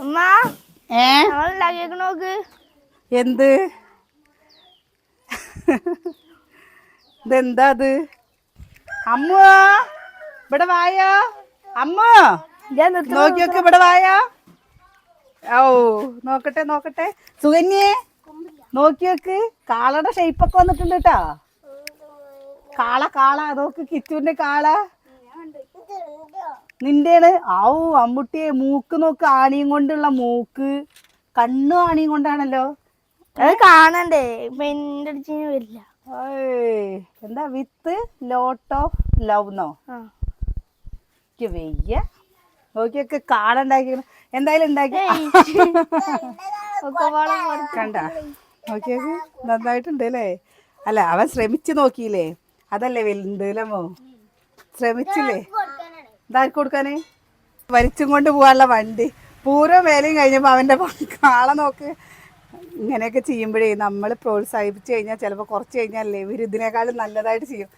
ഉമ്മ ഏ നമ്മളുണ്ടാക്കിയേക്ക് നോക്ക്. എന്ത് ഇതെന്താ അത്? അമ്മു ഇവിടെ വായോ. അമ്മു ഞാൻ നിർത്തുമ്പോ നോക്കി നോക്ക്, ഇവിടെ വായോ. ഓ നോക്കട്ടെ നോക്കട്ടെ. സുകന്യേ നോക്കി നോക്ക്, കാളയുടെ ഷേപ്പൊക്കെ വന്നിട്ടുണ്ട് കേട്ടാ. കാള കാള നോക്ക്, കിച്ചുവിന്റെ കാള നിന്റെയാണ്. ആവൂ അമ്മുട്ടിയെ മൂക്ക് നോക്ക്, ആണിയും കൊണ്ടുള്ള മൂക്ക്, കണ്ണും ആണിയും കൊണ്ടാണല്ലോ. അത് കാണണ്ടേ, പെയിന്റ് അടിച്ചിന് വരില്ല. എന്താ വിത്ത് ലോട്ട് ഓഫ് ലവ് നോ വെയ്യ. നോക്കിയൊക്കെ കാളുണ്ടാക്കി, എന്തായാലും ഉണ്ടാക്കി കണ്ട. നോക്കിയൊക്കെ നന്നായിട്ടുണ്ട് അല്ലേ. അല്ല അവൻ ശ്രമിച്ചു നോക്കിയില്ലേ, അതല്ലേ വലുതല്ലമ്മോ. ശ്രമിച്ചില്ലേ. ഇതാർക്ക് കൊടുക്കാന്? വലിച്ചും കൊണ്ട് പോകാനുള്ള വണ്ടി. പൂരം വേലയും കഴിഞ്ഞപ്പോൾ അവൻ്റെ കാള നോക്ക്. ഇങ്ങനെയൊക്കെ ചെയ്യുമ്പോഴേ നമ്മൾ പ്രോത്സാഹിപ്പിച്ചു കഴിഞ്ഞാൽ ചിലപ്പോൾ കുറച്ച് കഴിഞ്ഞാലല്ലേ ഇവർ ഇതിനേക്കാളും നല്ലതായിട്ട് ചെയ്യും.